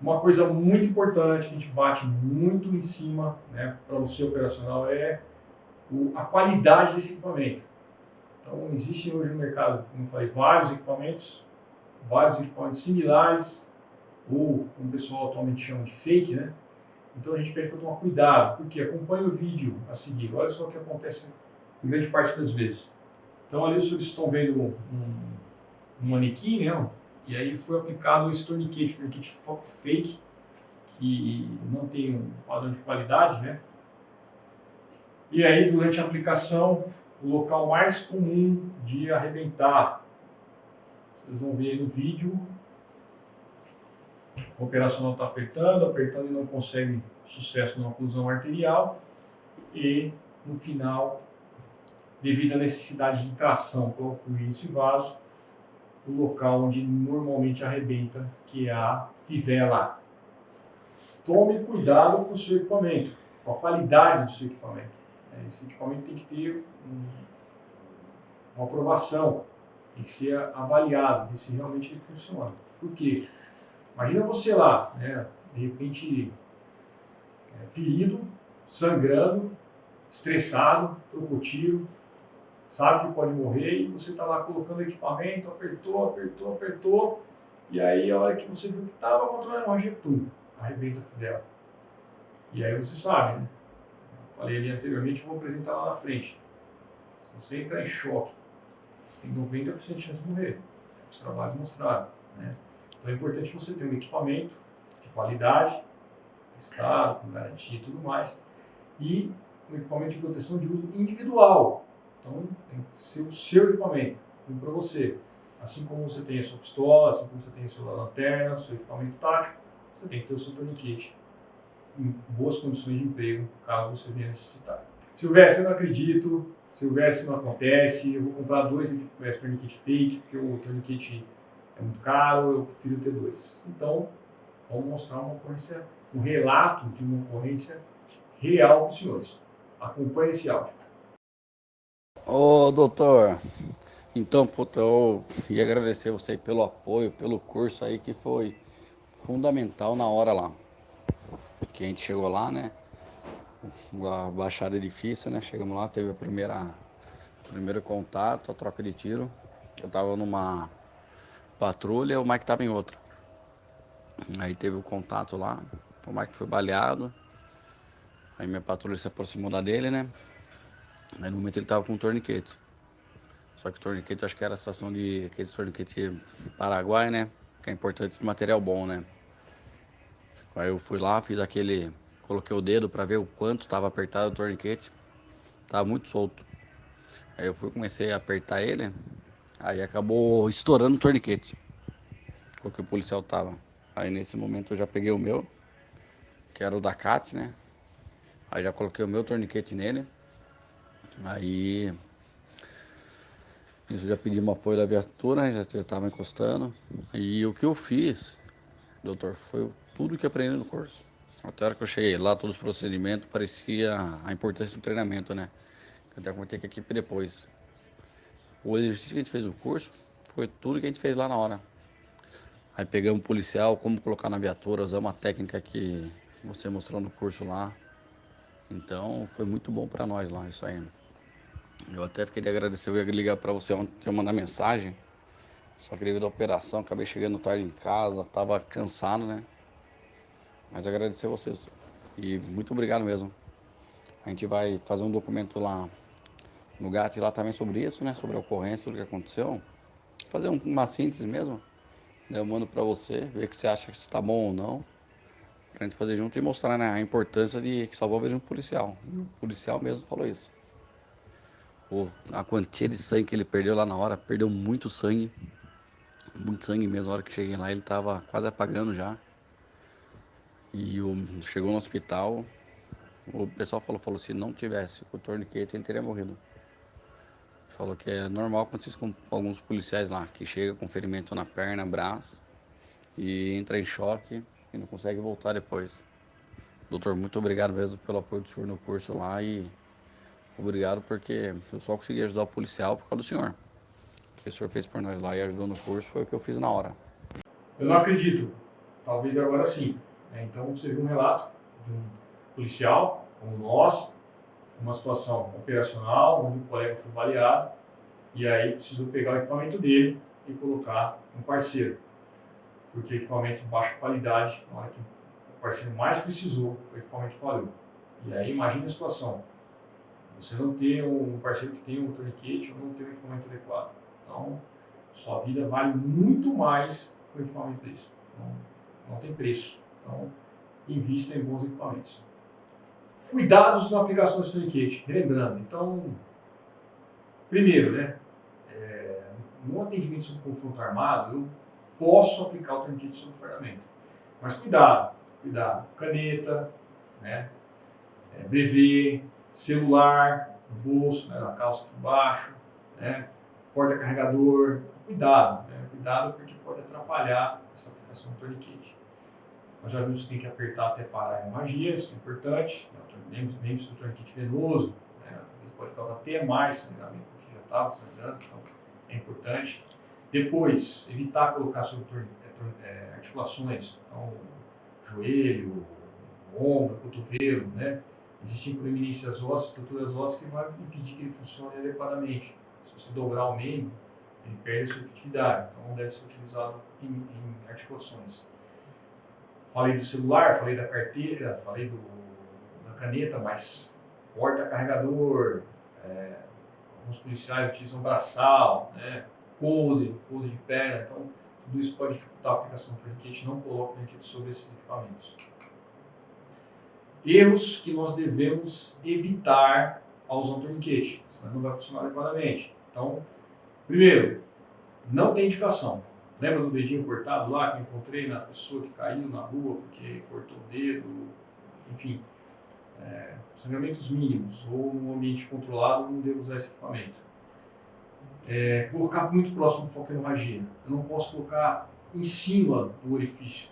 Uma coisa muito importante que a gente bate muito em cima, né, para você operacional é a qualidade desse equipamento. Então, existem hoje no mercado, como eu falei, vários equipamentos similares, ou como o pessoal atualmente chama de fake, né? Então a gente pede para tomar cuidado, porque acompanhe o vídeo a seguir. Olha só o que acontece em grande parte das vezes. Então ali vocês estão vendo um manequim, né? E aí foi aplicado esse torniquete fake, que não tem um padrão de qualidade, né? E aí durante a aplicação, o local mais comum de arrebentar, vocês vão ver aí no vídeo, o operacional está apertando e não consegue sucesso na oclusão arterial. E no final, devido à necessidade de tração para ocluir esse vaso, o local onde normalmente arrebenta, que é a fivela. Tome cuidado com o seu equipamento, com a qualidade do seu equipamento. Esse equipamento tem que ter uma aprovação, tem que ser avaliado, ver se realmente ele funciona. Por quê? Imagina você lá, né, de repente ferido, sangrando, estressado, trocou tiro, sabe que pode morrer e você está lá colocando o equipamento, apertou, e aí a hora que você viu que estava controlando o rajetum, arrebenta a fivela. E aí você sabe, né? Falei ali anteriormente, vou apresentar lá na frente. Se você entrar em choque, você tem 90% de chance de morrer. Os trabalhos mostraram, né? Então é importante você ter um equipamento de qualidade, testado, com garantia e tudo mais, e um equipamento de proteção de uso individual. Então tem que ser o seu equipamento, para você. Assim como você tem a sua pistola, assim como você tem a sua lanterna, o seu equipamento tático, você tem que ter o seu torniquete em boas condições de emprego, caso você venha necessitar. Silvestre, eu não acredito, Silvestre, não acontece, eu vou comprar 2 torniquete fake, porque o torniquete é muito caro, eu prefiro ter 2. Então, vamos mostrar uma ocorrência, um relato de uma ocorrência real para os senhores. Acompanhe esse áudio. Ô, doutor, então, puta, eu ia agradecer você pelo apoio, pelo curso aí que foi fundamental na hora lá. Que a gente chegou lá, né? A baixada é difícil, né? Chegamos lá, teve o primeiro contato, a troca de tiro. Eu tava numa patrulha, o Mike tava em outra. Aí teve o contato lá, o Mike foi baleado. Aí minha patrulha se aproximou da dele, né? Aí no momento ele tava com um torniquete. Só que o torniquete, eu acho que era a situação de aquele torniquete Paraguai, né? Que é importante de material bom, né? Aí eu fui lá, fiz aquele... Coloquei o dedo pra ver o quanto tava apertado o torniquete. Tava muito solto. Aí eu comecei a apertar ele. Aí acabou estourando o torniquete. Com que o policial tava. Aí nesse momento eu já peguei o meu, que era o da CAT, né? Aí já coloquei o meu torniquete nele. Aí isso já pedi um apoio da viatura, né? Já tava encostando. E o que eu fiz, doutor, foi tudo que aprendi no curso. Até a hora que eu cheguei lá, todos os procedimentos, parecia a importância do treinamento, né? Eu até comentei com a equipe depois. O exercício que a gente fez no curso foi tudo que a gente fez lá na hora. Aí pegamos o policial, como colocar na viatura, usamos a técnica que você mostrou no curso lá. Então foi muito bom para nós lá isso aí. Eu até fiquei de agradecer, eu ia ligar para você ontem, eu mandar mensagem. Só que devido à operação, acabei chegando tarde em casa, tava cansado, né? Mas agradecer a vocês. E muito obrigado mesmo. A gente vai fazer um documento lá no GAT lá também sobre isso, né? Sobre a ocorrência, tudo que aconteceu. Fazer uma síntese mesmo. Eu mando pra você, ver o que você acha que está bom ou não. Pra gente fazer junto e mostrar, né, a importância de que salvou a vida de um policial. E o policial mesmo falou isso. Pô, a quantia de sangue que ele perdeu lá na hora, perdeu muito sangue. Muito sangue mesmo. Na hora que cheguei lá, ele tava quase apagando já. E chegou no hospital. O pessoal falou, se não tivesse o torniquete, ele teria morrido. Falou que é normal acontecer com alguns policiais lá, que chega com ferimento na perna, braço, e entra em choque e não consegue voltar depois. Doutor, muito obrigado mesmo pelo apoio do senhor no curso lá e obrigado porque eu só consegui ajudar o policial por causa do senhor. O que o senhor fez por nós lá e ajudou no curso foi o que eu fiz na hora. Eu não acredito. talvez agora sim. Então, você viu um relato de um policial, como nós, uma situação operacional, onde o colega foi baleado, e aí precisou pegar o equipamento dele e colocar um parceiro, porque equipamento de baixa qualidade, na hora que o parceiro mais precisou, o equipamento falhou. E aí imagine a situação, você não ter um parceiro que tenha um tourniquet ou não ter um equipamento adequado. Então, sua vida vale muito mais que um equipamento desse. Não tem preço. Então, invista em bons equipamentos. Cuidados na aplicação desse tourniquet. Relembrando, então, primeiro, né, no atendimento sob confronto armado, eu posso aplicar o tourniquet sobre o fardamento. Mas cuidado, caneta, né, brevet, celular no bolso, né, na calça aqui embaixo, né, porta-carregador, cuidado porque pode atrapalhar essa aplicação do tourniquet. Nós já vimos que tem que apertar até parar a hemorragia, isso é importante, lembre-se do tourniquet venoso, né, às vezes pode causar até mais sangramento do que já estava sangrando, então é importante. Depois, evitar colocar sobre articulações, então joelho, ombro, cotovelo, né? Existem proeminências ósseas, estruturas ósseas que vão impedir que ele funcione adequadamente. Se você dobrar o membro, ele perde a sua efetividade, então não deve ser utilizado em articulações. Falei do celular, falei da carteira, falei da caneta, mas porta-carregador, alguns policiais utilizam braçal, né? Couro de perna, então tudo isso pode dificultar a aplicação do tourniquet, não coloque o tourniquet sobre esses equipamentos. Erros que nós devemos evitar ao usar um tourniquet, senão não vai funcionar adequadamente. Então, primeiro, não tem indicação. Lembra do dedinho cortado lá que eu encontrei na pessoa que caiu na rua porque cortou o dedo, enfim, sangramentos mínimos ou num ambiente controlado, não devo usar esse equipamento. Colocar muito próximo do foco de hemorragia. Eu não posso colocar em cima do orifício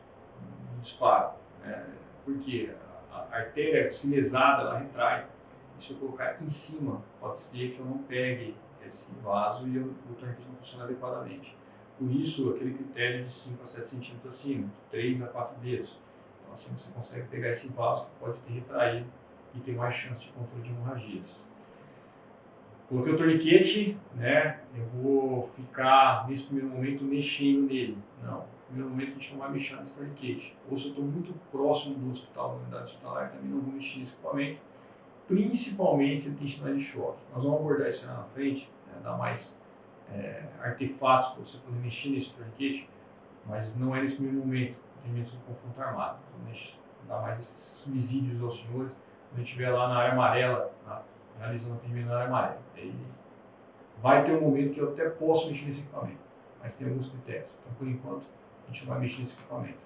do disparo, porque a artéria, se lesada, ela retrai. E se eu colocar em cima, pode ser que eu não pegue esse vaso e o tourniquet não funcione adequadamente. Por isso, aquele critério de 5 a 7 centímetros acima, de 3 a 4 dedos. Então, assim você consegue pegar esse vaso que pode ter retraído e ter mais chance de controle de hemorragias. Coloquei o tourniquet, né? Eu vou ficar, nesse primeiro momento, mexendo nele. Não, no primeiro momento a gente não vai mexer nesse tourniquet. Ou se eu estou muito próximo do hospital, da unidade hospitalar, também não vou mexer nesse equipamento, principalmente se ele tem sinais de choque. Nós vamos abordar isso lá na frente, dar mais artefatos para você poder mexer nesse tourniquet, mas não é nesse primeiro momento, atendimento sob confronto armado. Vamos dar mais esses subsídios aos senhores, quando a gente estiver lá na área amarela, realizando atendimento na área amarela. Aí vai ter um momento que eu até posso mexer nesse equipamento, mas tem alguns critérios. Então, por enquanto, a gente não vai mexer nesse equipamento.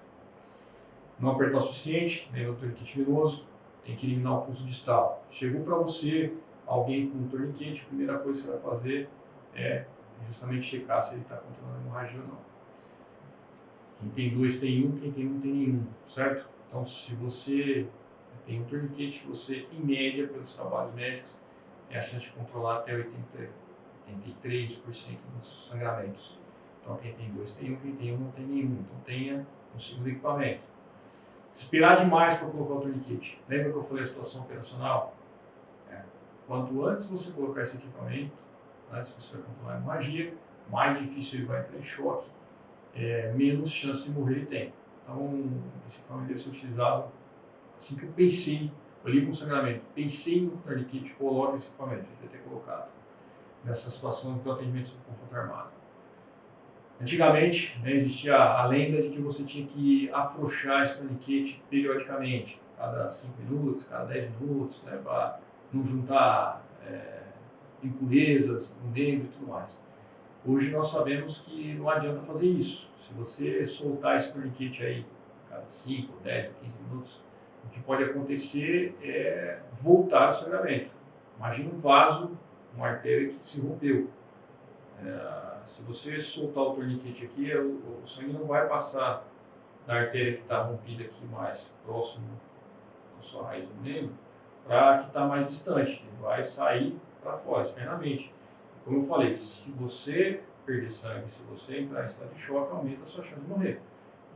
Não apertar o suficiente, lembra o tourniquet venoso, tem que eliminar o pulso distal. Chegou para você alguém com um tourniquet, a primeira coisa que você vai fazer é justamente checar se ele está controlando a hemorragia ou não. Quem tem 2 tem 1, quem tem 1 tem nenhum, certo? Então, se você tem um tourniquet, você, em média, pelos trabalhos médicos, tem a chance de controlar até 83% dos sangramentos. Então, quem tem 2 tem 1, quem tem 1 não tem nenhum. Então, tenha um segundo equipamento. Esperar demais para colocar o tourniquet. Lembra que eu falei a situação operacional? Quanto antes você colocar esse equipamento, antes você vai controlar a hemorragia, mais difícil ele vai entrar em choque, menos chance de morrer ele tem. Então, esse equipamento deve ser utilizado assim que eu pensei, olhei com o sangramento, pensei no tourniquet, coloque esse equipamento, eu devia ter colocado nessa situação do atendimento sob confronto armado. Antigamente, existia a lenda de que você tinha que afrouxar esse tourniquet periodicamente, cada 5 minutos, cada 10 minutos, para não juntar impurezas no membro e tudo mais. Hoje nós sabemos que não adianta fazer isso. Se você soltar esse tourniquet aí cada 5, 10 ou 15 minutos, o que pode acontecer é voltar o sangramento. Imagina um vaso, uma artéria que se rompeu. Se você soltar o tourniquet aqui, o sangue não vai passar da artéria que está rompida aqui mais próximo da sua raiz do membro para que está mais distante. Ele vai sair para fora, externamente. Como eu falei, se você perder sangue, se você entrar em estado de choque, aumenta a sua chance de morrer.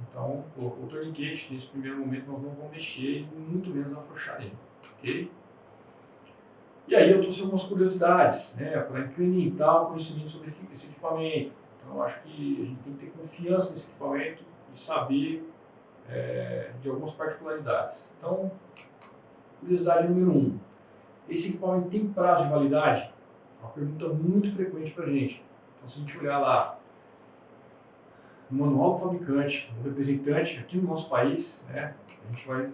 Então, colocou o torniquete, nesse primeiro momento nós não vamos mexer e muito menos afrouxar ele, ok? E aí eu trouxe algumas curiosidades, né, para incrementar o conhecimento sobre esse equipamento. Então, eu acho que a gente tem que ter confiança nesse equipamento e saber de algumas particularidades. Então, curiosidade número 1. Esse equipamento tem prazo de validade? É uma pergunta muito frequente para a gente. Então, se a gente olhar lá no manual do fabricante, no representante aqui no nosso país, né, a gente vai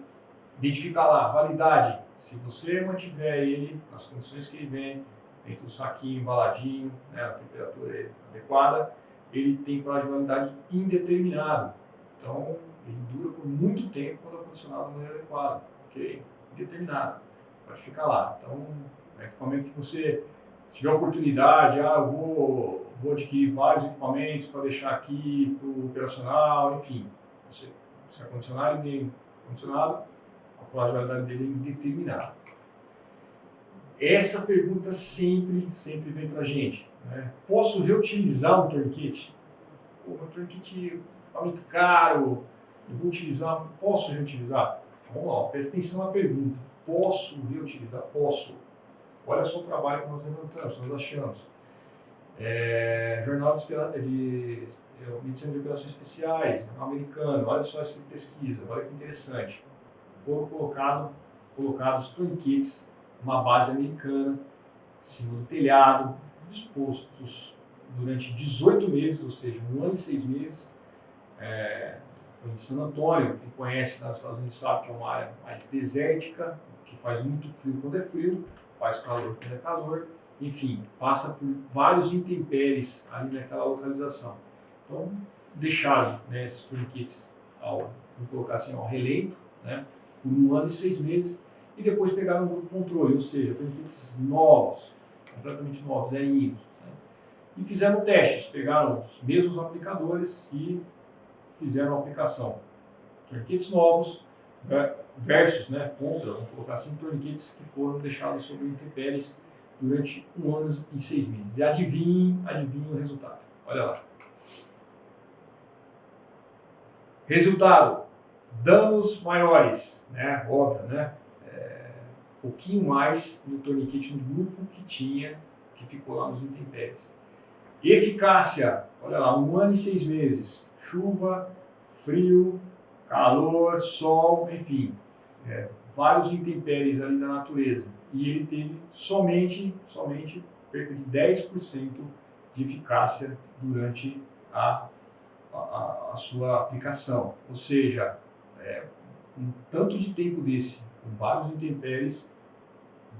identificar lá, validade. Se você mantiver ele nas condições que ele vem, dentro do saquinho, embaladinho, né, a temperatura adequada, ele tem prazo de validade indeterminado. Então, ele dura por muito tempo quando acondicionado da maneira adequada, ok? Indeterminado. Pode ficar lá. Então, é um equipamento que você, se tiver oportunidade, eu vou adquirir vários equipamentos para deixar aqui para o operacional, enfim. Você acondicionar ele bem acondicionado, a prazo de validade dele é indeterminado. Essa pergunta sempre vem para a gente, né? Posso reutilizar um torniquete? Pô, um torniquete é muito caro, eu vou utilizar, posso reutilizar? Vamos lá, presta atenção na pergunta. Posso reutilizar? Posso. Olha só o trabalho que nós levantamos, nós achamos. Jornal de Medicina de Operações Especiais, jornal americano, olha só essa pesquisa, olha que interessante. Foram colocados torniquetes, uma base americana, em cima do telhado, dispostos durante 18 meses, ou seja, 1 ano e 6 meses. Foi em San Antônio, quem conhece lá nos Estados Unidos sabe que é uma área mais desértica, que faz muito frio quando é frio, faz calor quando é calor, enfim, passa por vários intempéries ali naquela localização. Então, deixaram, né, esses torniquetes, vamos colocar assim, ao relento, né, por 1 ano e 6 meses, e depois pegaram o controle, ou seja, torniquetes novos, completamente novos, zerinhos, né, e fizeram testes, pegaram os mesmos aplicadores e fizeram a aplicação. Torniquetes novos versus, né, contra, vamos colocar assim, torniquetes que foram deixados sob intempéries durante 1 ano e 6 meses. E adivinhe o resultado. Olha lá. Resultado: danos maiores, né? Óbvio, né? Um pouquinho mais no torniquete no grupo que ficou lá nos intempéries. Eficácia: olha lá, 1 ano e 6 meses. Chuva, frio, calor, sol, enfim, vários intempéries ali da natureza. E ele teve somente cerca de 10% de eficácia durante a sua aplicação. Ou seja, um tanto de tempo desse, com vários intempéries,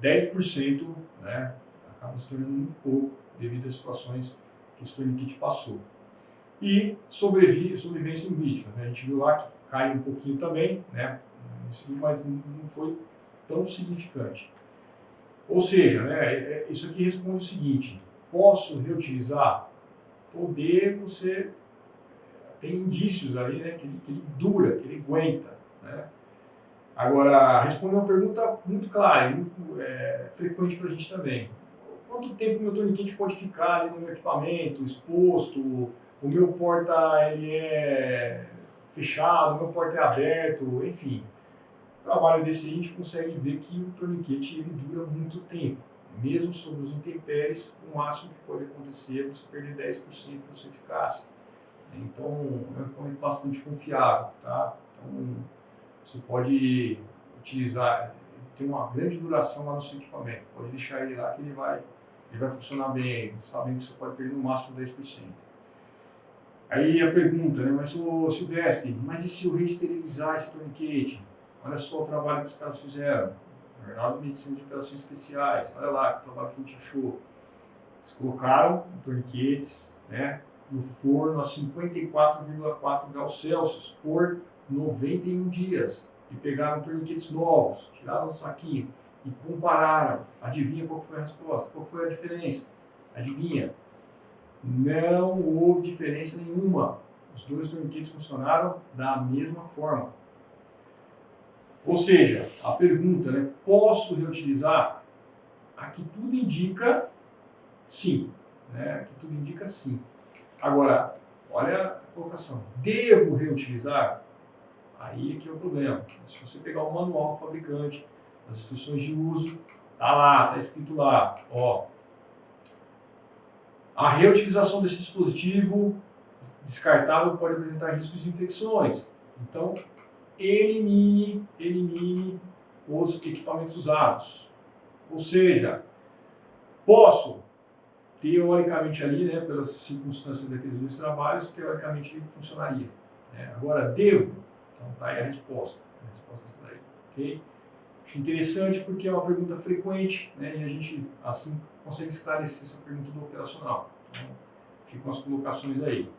10%, né, acaba se tornando muito pouco devido às situações que esse torniquete passou. E sobrevivência em vítimas, né? A gente viu lá que cai um pouquinho também, né, mas não foi tão significante. Ou seja, né, isso aqui responde o seguinte: posso reutilizar? Poder, você tem indícios ali, né, que ele dura, que ele aguenta, né? Agora, responde uma pergunta muito clara, muito frequente para a gente também. Quanto tempo meu torniquete pode ficar ali no meu equipamento, exposto? O meu porta ele é fechado, o meu porta é aberto, enfim. O trabalho desse a gente consegue ver que o torniquete ele dura muito tempo. Mesmo sob os intempéries, o máximo que pode acontecer é você perder 10% da sua eficácia. Então, é um equipamento bastante confiável, tá? Então, você pode utilizar, tem uma grande duração lá no seu equipamento. Pode deixar ele lá que ele vai funcionar bem, sabendo que você pode perder no máximo 10%. Aí a pergunta, né, mas Silvestre, mas e se eu reesterilizar esse torniquete? Olha só o trabalho que os caras fizeram. Jornal de Medicina de Operações Especiais, olha lá que trabalho que a gente achou. Eles colocaram torniquetes, né, no forno a 54,4 graus Celsius por 91 dias. E pegaram torniquetes novos, tiraram o saquinho e compararam. Adivinha qual foi a resposta? Qual foi a diferença? Adivinha? Não houve diferença nenhuma. Os dois torniquetes funcionaram da mesma forma. Ou seja, a pergunta, né, posso reutilizar? Aqui tudo indica sim. Né? Aqui tudo indica sim. Agora, olha colocação. Devo reutilizar? Aí é que é o problema. Se você pegar o manual do fabricante, as instruções de uso, tá escrito lá, ó, a reutilização desse dispositivo descartável pode apresentar riscos de infecções. Então, elimine os equipamentos usados. Ou seja, posso, teoricamente ali, né, pelas circunstâncias daqueles dois trabalhos, teoricamente ele funcionaria. Né? Agora, devo? Então tá aí a resposta. A resposta é essa daí. Ok? Acho interessante porque é uma pergunta frequente, né, e a gente assim consegue esclarecer essa pergunta do operacional. Então, ficam as colocações aí.